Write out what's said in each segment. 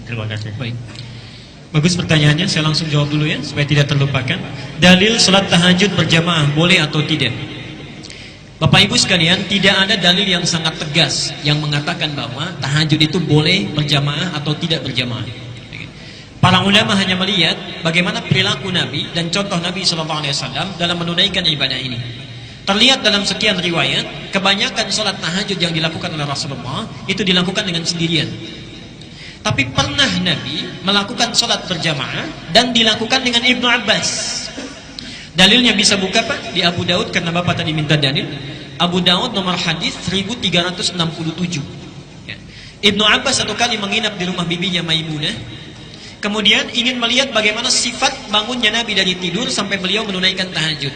Terima kasih. Baik. Bagus pertanyaannya, saya langsung jawab dulu ya supaya tidak terlupakan. Dalil salat tahajud berjamaah boleh atau tidak? Bapak Ibu sekalian, tidak ada dalil yang sangat tegas yang mengatakan bahwa tahajud itu boleh berjamaah atau tidak berjamaah. Para ulama hanya melihat bagaimana perilaku Nabi dan contoh Nabi SAW dalam menunaikan ibadah ini. Terlihat dalam sekian riwayat, kebanyakan salat tahajud yang dilakukan oleh Rasulullah itu dilakukan dengan sendirian. Tapi pernah Nabi melakukan salat berjamaah dan dilakukan dengan Ibnu Abbas. Dalilnya bisa buka Pak di Abu Daud karena Bapak tadi minta dalil. Abu Daud nomor hadis 1367. Ya. Ibnu Abbas satu kali menginap di rumah bibinya Maimunah. Kemudian ingin melihat bagaimana sifat bangunnya Nabi dari tidur sampai beliau menunaikan tahajud.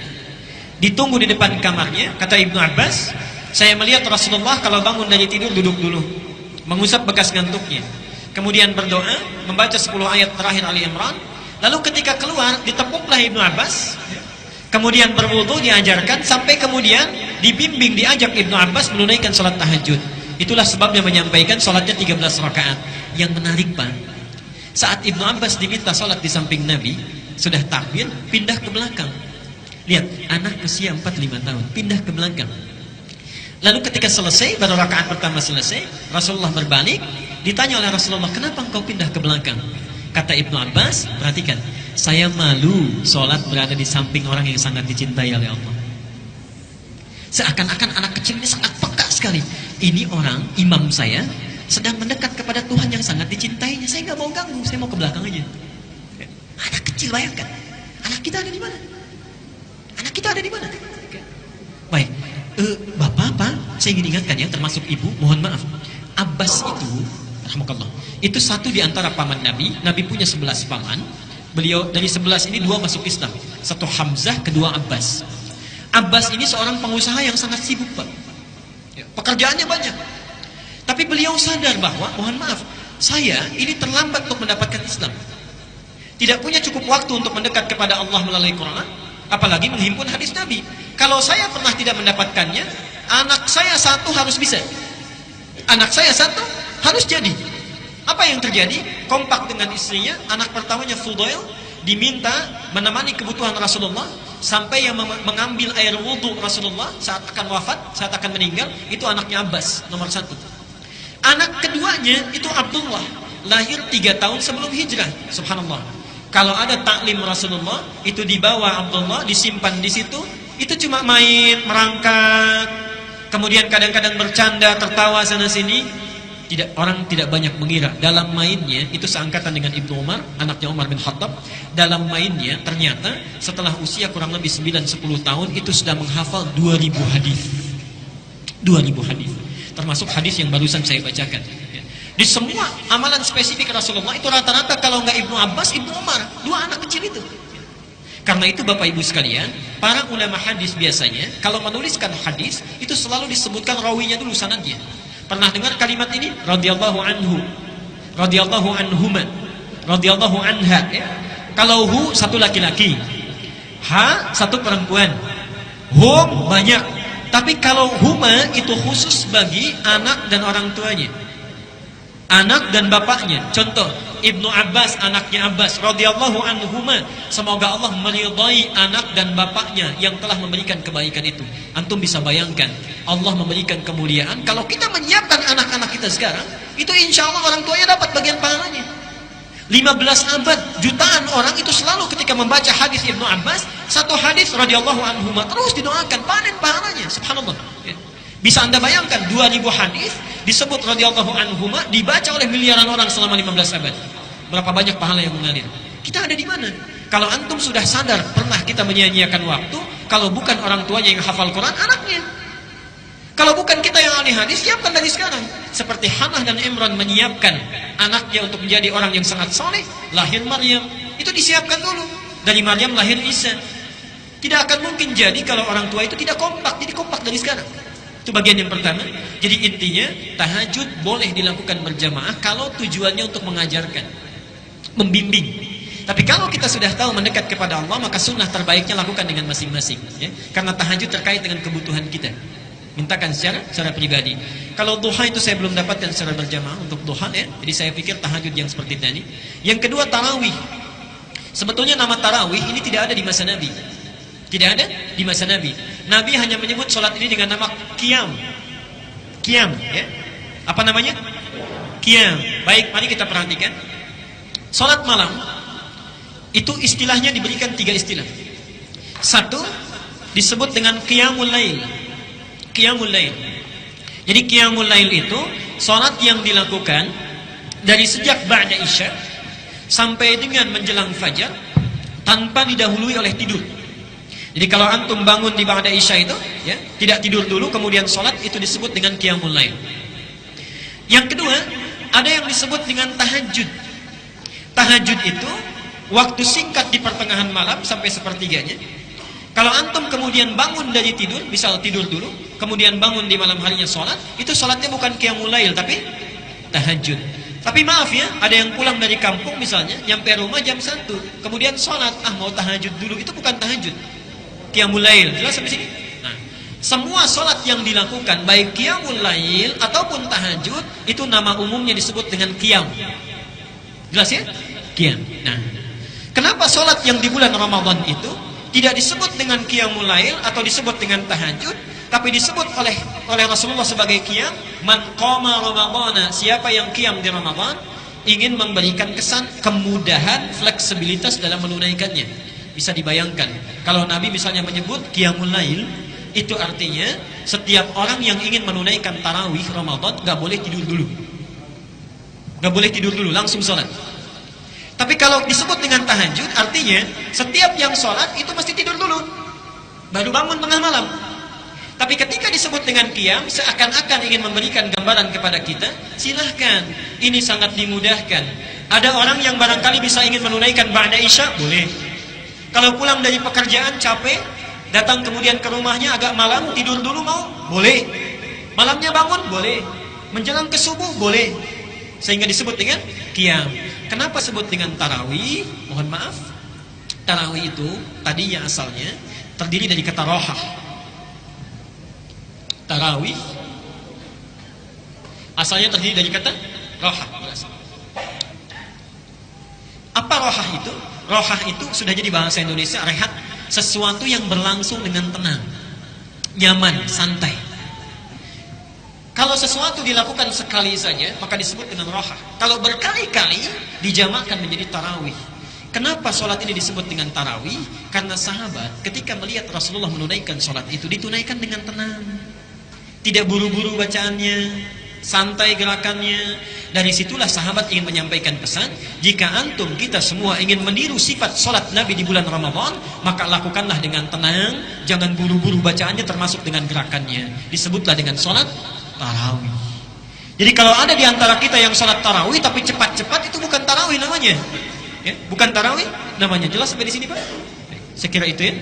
Ditunggu di depan kamarnya, kata Ibnu Abbas, saya melihat Rasulullah kalau bangun dari tidur duduk dulu, mengusap bekas ngantuknya. Kemudian berdoa, membaca 10 ayat terakhir Ali Imran. Lalu ketika keluar, ditepuklah Ibnu Abbas. Kemudian berwudu diajarkan, sampai kemudian dibimbing, diajak Ibnu Abbas menunaikan salat tahajud. Itulah sebabnya menyampaikan salatnya 13 rakaat. Yang menarik Pak, saat Ibnu Abbas diminta salat di samping Nabi, sudah takbir, pindah ke belakang. Lihat, anak usia 4-5 tahun, pindah ke belakang. Lalu ketika selesai, baru rakaat pertama selesai, Rasulullah berbalik, ditanya oleh Rasulullah, kenapa engkau pindah ke belakang? Kata Ibnu Abbas, perhatikan, saya malu sholat berada di samping orang yang sangat dicintai oleh Allah. Seakan-akan anak kecil ini sangat peka sekali. Ini orang, imam saya, sedang mendekat kepada Tuhan yang sangat dicintainya. Saya nggak mau ganggu, saya mau ke belakang aja. Anak kecil, bayangkan, anak kita ada di mana? Anak kita ada di mana? Baik. Bapak, saya ingin ingatkan ya, termasuk ibu, mohon maaf. Abbas itu, rahmatullah, itu satu di antara paman Nabi. Nabi punya 11 paman. Beliau dari 11 ini 2 masuk Islam. Satu Hamzah, kedua Abbas. Abbas ini seorang pengusaha yang sangat sibuk Pak. Pekerjaannya banyak. Tapi beliau sadar bahwa, mohon maaf, saya ini terlambat untuk mendapatkan Islam. Tidak punya cukup waktu untuk mendekat kepada Allah melalui Quran, apalagi menghimpun hadis Nabi. Kalau saya pernah tidak mendapatkannya, anak saya satu harus bisa. Anak saya satu harus jadi. Apa yang terjadi? Kompak dengan istrinya, anak pertamanya Fudail diminta menemani kebutuhan Rasulullah sampai yang mengambil air wudhu Rasulullah saat akan wafat, saat akan meninggal, itu anaknya Abbas, nomor 1. Anak keduanya itu Abdullah, lahir 3 tahun sebelum hijrah. Subhanallah. Kalau ada taklim Rasulullah, itu dibawa Abdullah, disimpan di situ. Itu cuma main, merangkak, kemudian kadang-kadang bercanda, tertawa sana-sini. Orang tidak banyak mengira. Dalam mainnya, itu seangkatan dengan Ibnu Umar, anaknya Umar bin Khattab. Dalam mainnya, ternyata setelah usia kurang lebih 9-10 tahun, itu sudah menghafal 2000 hadis. 2000 hadis. Termasuk hadis yang barusan saya bacakan. Di semua amalan spesifik Rasulullah, itu rata-rata kalau nggak Ibnu Abbas, Ibnu Umar. 2 anak kecil itu. Karena itu Bapak Ibu sekalian, para ulama hadis biasanya kalau menuliskan hadis itu selalu disebutkan rawinya dulu, sanadnya. Pernah dengar kalimat ini? Radhiyallahu anhu, radhiyallahu anhuma, radhiyallahu anha. Ya? Kalau hu satu laki-laki, ha satu perempuan, hum banyak. Tapi kalau huma itu khusus bagi anak dan orang tuanya, anak dan bapaknya. Contoh, Ibnu Abbas, anaknya Abbas, radhiyallahu anhuma, semoga Allah meridai anak dan bapaknya yang telah memberikan kebaikan itu. Antum bisa bayangkan, Allah memberikan kemuliaan. Kalau kita menyiapkan anak-anak kita sekarang, itu insya Allah orang tuanya dapat bagian pahalanya. 15 abad, jutaan orang itu selalu ketika membaca hadis Ibnu Abbas, satu hadis radhiyallahu anhuma, terus didoakan, panen pahalanya. Subhanallah. Bisa Anda bayangkan 2000 hadis disebut radhiyallahu anhuma, dibaca oleh miliaran orang selama 15 abad. Berapa banyak pahala yang mengalir? Kita ada di mana? Kalau antum sudah sadar pernah kita menyia-nyiakan waktu, kalau bukan orang tuanya yang hafal Quran, anaknya. Kalau bukan kita yang ahli hadis, siapkan dari sekarang. Seperti Hannah dan Imran menyiapkan anaknya untuk menjadi orang yang sangat soleh, lahir Maryam. Itu disiapkan dulu. Dari Maryam lahir Isa. Tidak akan mungkin jadi kalau orang tua itu tidak kompak. Jadi kompak dari sekarang. Itu bagian yang pertama. Jadi intinya tahajud boleh dilakukan berjamaah kalau tujuannya untuk mengajarkan, membimbing. Tapi kalau kita sudah tahu mendekat kepada Allah, maka sunnah terbaiknya lakukan dengan masing-masing. Ya? Karena tahajud terkait dengan kebutuhan kita. Mintakan secara pribadi. Kalau duha itu saya belum dapatkan secara berjamaah untuk duha ya. Jadi saya pikir tahajud yang seperti tadi. Yang kedua tarawih. Sebetulnya nama tarawih ini tidak ada di masa Nabi. Tidak ada di masa Nabi. Nabi hanya menyebut sholat ini dengan nama qiyam. Qiyam ya. Apa namanya? Qiyam. Baik, mari kita perhatikan. Sholat malam itu istilahnya diberikan 3 istilah. Satu disebut dengan qiyamul lail. Qiyamul lail. Jadi qiyamul lail itu salat yang dilakukan dari sejak ba'da isya sampai dengan menjelang fajar tanpa didahului oleh tidur. Jadi kalau antum bangun di ba'da isya itu ya, tidak tidur dulu kemudian salat, itu disebut dengan qiyamul lail. Yang kedua, ada yang disebut dengan tahajud. Tahajud itu waktu singkat di pertengahan malam sampai sepertiganya. Kalau antum kemudian bangun dari tidur, misal tidur dulu, kemudian bangun di malam harinya sholat, itu sholatnya bukan qiyamul lail, tapi tahajud. Tapi maaf ya, ada yang pulang dari kampung misalnya, nyampe rumah jam 1, kemudian sholat, mau tahajud dulu, itu bukan tahajud, qiyamul lail. Jelas sampai sini? Nah, semua sholat yang dilakukan, baik qiyamul lail ataupun tahajud, itu nama umumnya disebut dengan qiyam. Jelas ya? Qiyam. Nah, kenapa sholat yang di bulan Ramadan itu tidak disebut dengan qiyamul lail atau disebut dengan tahajud, tapi disebut oleh Rasulullah sebagai qiyam? Man qama ramadhana, siapa yang qiyam di Ramadan ingin memberikan kesan kemudahan, fleksibilitas dalam menunaikannya. Bisa dibayangkan kalau Nabi misalnya menyebut qiyamul lail, itu artinya setiap orang yang ingin menunaikan tarawih Ramadan gak boleh tidur dulu. Gak boleh tidur dulu, langsung sholat. Tapi kalau disebut dengan tahajud, artinya setiap yang sholat itu mesti tidur dulu, baru bangun tengah malam. Tapi ketika disebut dengan qiyam, seakan-akan ingin memberikan gambaran kepada kita, silahkan, ini sangat dimudahkan. Ada orang yang barangkali bisa ingin menunaikan ba'da isya, boleh. Kalau pulang dari pekerjaan capek, datang kemudian ke rumahnya agak malam, tidur dulu mau? Boleh. Malamnya bangun? Boleh. Menjelang ke subuh? Boleh. Sehingga disebut dengan qiyam. Kenapa sebut dengan tarawih? Mohon maaf, tarawih itu tadinya asalnya terdiri dari kata rohah. Tarawih asalnya terdiri dari kata rohah. Apa rohah itu? Rohah itu sudah jadi bahasa Indonesia, rehat, sesuatu yang berlangsung dengan tenang, nyaman, santai. Kalau sesuatu dilakukan sekali saja, maka disebut dengan rohah. Kalau berkali-kali, dijamakkan menjadi tarawih. Kenapa sholat ini disebut dengan tarawih? Karena sahabat ketika melihat Rasulullah menunaikan sholat itu, ditunaikan dengan tenang. Tidak buru-buru bacaannya, santai gerakannya. Dari situlah sahabat ingin menyampaikan pesan, jika antum kita semua ingin meniru sifat sholat Nabi di bulan Ramadan, maka lakukanlah dengan tenang, jangan buru-buru bacaannya termasuk dengan gerakannya. Disebutlah dengan sholat tarawih. Jadi kalau ada di antara kita yang sholat tarawih tapi cepat-cepat, itu bukan tarawih namanya. Ya, bukan tarawih namanya. Jelas sampai di sini Pak? Saya kira itu ya.